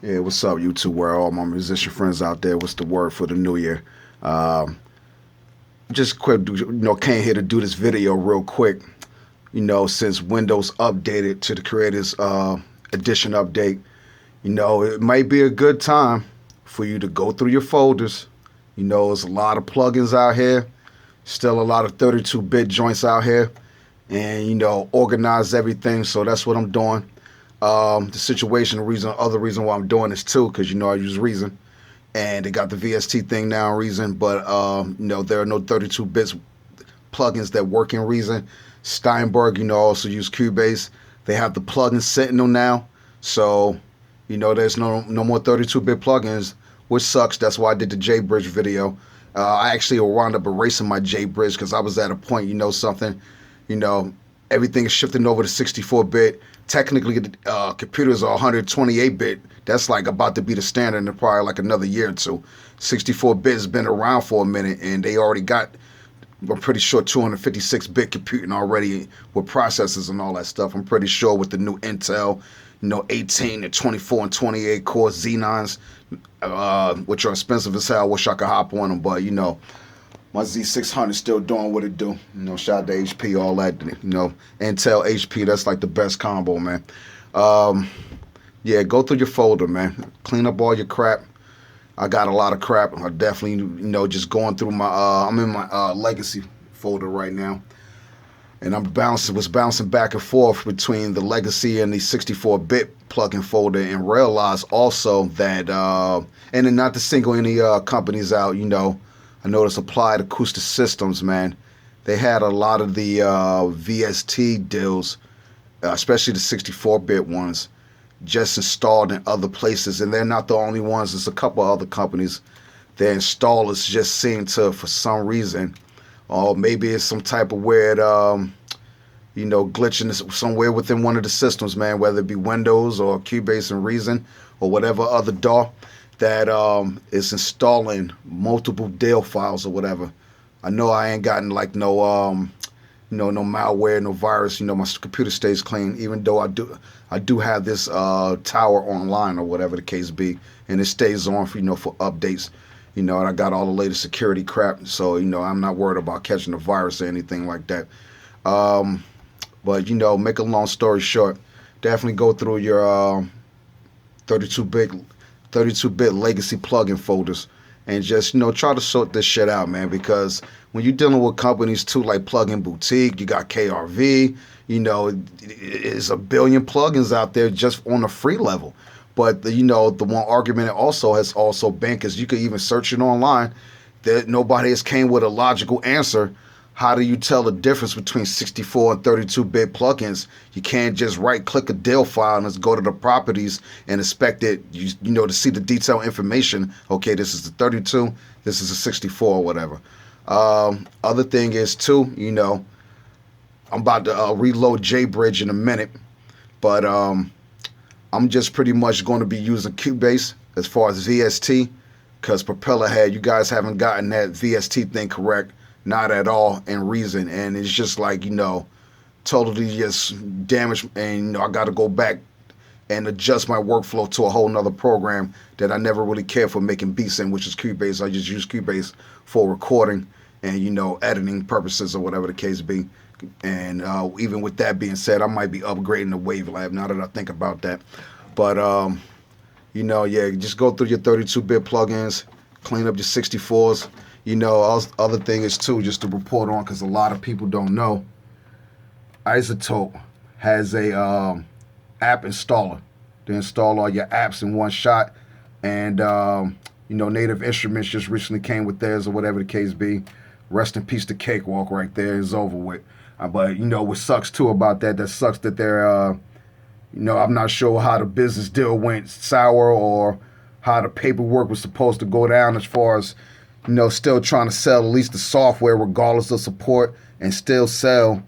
Yeah, what's up, YouTube world? All my musician friends out there. What's the word for the new year? Um, just quick, came here to do this video real quick. Since Windows updated to the Creators Edition update, it might be a good time for you to go through your folders. There's a lot of plugins out here, still a lot of 32-bit joints out here, and organize everything. So that's what I'm doing. The situation, other reason why I'm doing this too, because I use Reason, and they got the VST thing now in Reason, but there are no 32 bits plugins that work in Reason. Steinberg, also use Cubase. They have the plugin Sentinel now, so there's no more 32-bit plugins, which sucks. That's why I did the JBridge video. I actually wound up erasing my JBridge because I was at a point, something, you know, everything is shifting over to 64-bit. Technically, computers are 128-bit. That's like about to be the standard in probably like another year or two. 64-bit has been around for a minute, and they already got, I'm pretty sure, 256-bit computing already with processors and all that stuff. I'm pretty sure with the new Intel, 18 and 24 and 28 core Xenons, which are expensive as hell. I wish I could hop on them, but my Z600 is still doing what it do. Shout out to HP, all that. Intel, HP, that's like the best combo, man. Yeah, go through your folder, man. Clean up all your crap. I got a lot of crap. I definitely, just going through my, I'm in my legacy folder right now. And was bouncing back and forth between the legacy and the 64-bit plugin folder, and realized also that, and then not to single any companies out, I noticed Applied Acoustic Systems, man. They had a lot of the VST deals, especially the 64-bit ones, just installed in other places. And they're not the only ones. There's a couple other companies. Their installers just seem to, for some reason, or maybe it's some type of weird, glitching somewhere within one of the systems, man, whether it be Windows or Cubase and Reason or whatever other DAW, that is installing multiple DAW files or whatever. I know I ain't gotten like no malware, no virus. My computer stays clean, even though I do have this tower online or whatever the case be, and it stays on for for updates. And I got all the latest security crap, so I'm not worried about catching a virus or anything like that. But make a long story short, definitely go through your 32-bit legacy plugin folders and just try to sort this shit out, man, because when you're dealing with companies too like Plugin Boutique, you got KRV, it's a billion plugins out there just on the free level. But the one argument it also has been, because you could even search it online, that nobody has came with a logical answer. How do you tell the difference between 64 and 32-bit plugins? You can't just right-click a DAW file and just go to the properties and expect it, to see the detailed information. Okay, this is the 32, this is a 64 or whatever. Other thing is too, I'm about to reload JBridge in a minute, but I'm just pretty much going to be using Cubase as far as VST, because Propellerhead, you guys haven't gotten that VST thing correct. Not at all in Reason, and it's just like totally just damaged, and I got to go back and adjust my workflow to a whole nother program that I never really cared for making beats in, which is Cubase. I just use Cubase for recording and editing purposes or whatever the case be. And even with that being said, I might be upgrading the Wavelab now that I think about that. But yeah, just go through your 32-bit plugins, clean up your 64s. Other thing is too, just to report on, because a lot of people don't know, Isotope has a app installer to install all your apps in one shot. And Native Instruments just recently came with theirs or whatever the case be. Rest in peace to Cakewalk right there. It's over with. But what sucks too about that sucks that they're I'm not sure how the business deal went sour, or how the paperwork was supposed to go down as far as still trying to sell at least the software regardless of support, and still sell,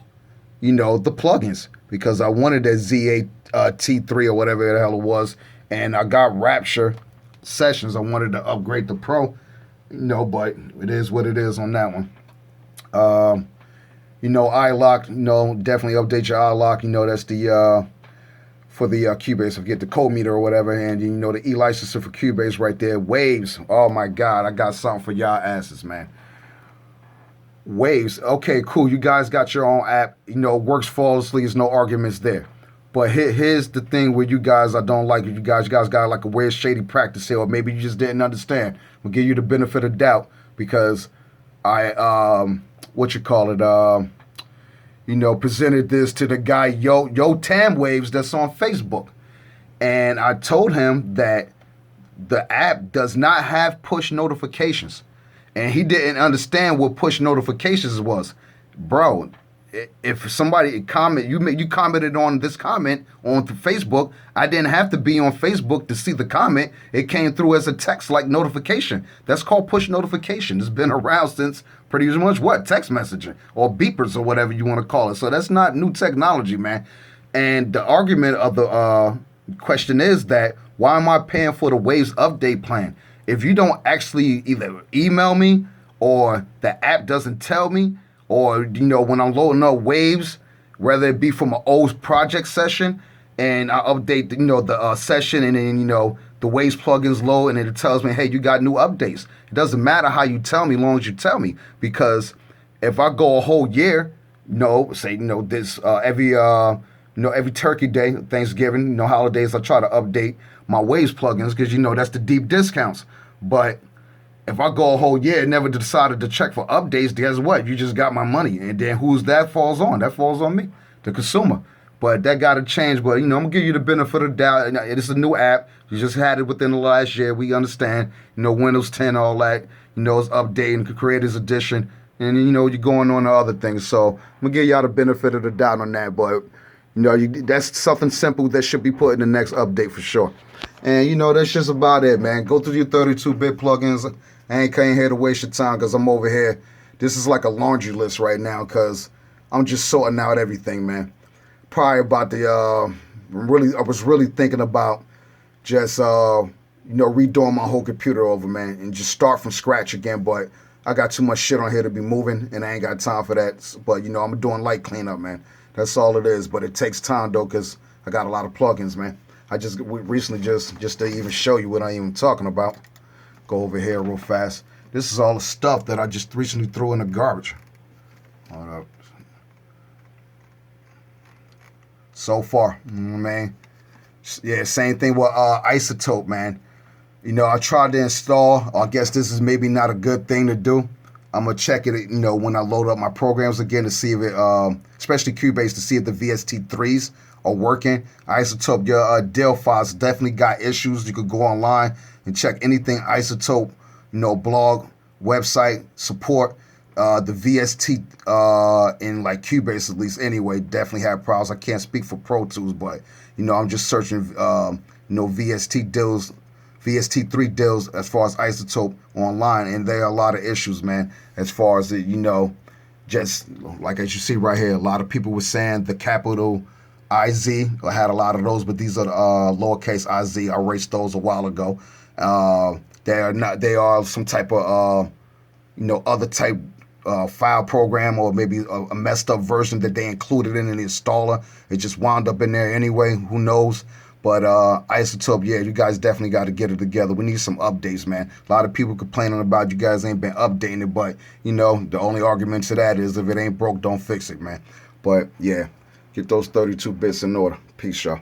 the plugins, because I wanted that Z8 T3 or whatever the hell it was, and I got Rapture Sessions. I wanted to upgrade the Pro, but it is what it is on that one. iLock, definitely update your iLock. That's the for the Cubase, get the code meter or whatever, and you know the e-licenser for Cubase right there. Waves, oh my God, I got something for y'all asses, man. Waves, okay, cool. You guys got your own app, you know, works flawlessly. There's no arguments there. But here's the thing where you guys, I don't like it. You guys got like a weird shady practice here, or maybe you just didn't understand. We'll give you the benefit of doubt because what you call it, presented this to the guy Yo Tam Waves that's on Facebook, and I told him that the app does not have push notifications, and he didn't understand what push notifications was, bro. If somebody you commented on this comment on Facebook, I didn't have to be on Facebook to see the comment. It came through as a text like notification. That's called push notification. It's been around since pretty much text messaging or beepers or whatever you want to call it. So that's not new technology, man. And the argument of the question is that why am I paying for the Waves update plan if you don't actually either email me or the app doesn't tell me? Or, when I'm loading up Waves, whether it be from an old project session, and I update, the session, and then, the Waves plugins load, and it tells me, hey, you got new updates. It doesn't matter how you tell me, as long as you tell me. Because if I go a whole year, this every Turkey Day, Thanksgiving, holidays, I try to update my Waves plugins because, that's the deep discounts. But if I go a whole year and never decided to check for updates, guess what? You just got my money. And then who's that falls on? That falls on me, the consumer. But that got to change. But, I'm going to give you the benefit of the doubt. It's a new app. You just had it within the last year. We understand, Windows 10, all that, it's updating, Creators Edition. And, you're going on to other things. So I'm going to give y'all the benefit of the doubt on that. But, that's something simple that should be put in the next update for sure. And, that's just about it, man. Go through your 32-bit plugins. I ain't came here to waste your time because I'm over here. This is like a laundry list right now because I'm just sorting out everything, man. Probably about I was really thinking about just, redoing my whole computer over, man, and just start from scratch again. But I got too much shit on here to be moving, and I ain't got time for that. But, I'm doing light cleanup, man. That's all it is. But it takes time, though, because I got a lot of plugins, man. I just recently, just to even show you what I'm even talking about. Go over here real fast. This is all the stuff that I just recently threw in the garbage. Hold up. So far, man. Yeah, same thing with Isotope, man. I tried to install. I guess this is maybe not a good thing to do. I'm going to check it, when I load up my programs again to see if it, especially Cubase, to see if the VST3s are working. Isotope, your DIL files definitely got issues. You could go online and check anything Isotope, blog, website, support. The VST in like Cubase at least anyway definitely have problems. I can't speak for Pro Tools, but I'm just searching VST deals, VST3 deals as far as Isotope online, and there are a lot of issues, man. As far as just like as you see right here, a lot of people were saying the capital IZ. I had a lot of those, but these are the lowercase IZ. I erased those a while ago. They are not. They are some type of other type file program, or maybe a messed up version that they included in the installer. It just wound up in there anyway. Who knows? But Isotope, yeah, you guys definitely got to get it together. We need some updates, man. A lot of people complaining about you guys ain't been updating it, but the only argument to that is if it ain't broke, don't fix it, man. But yeah, get those 32 bits in order. Peace, y'all.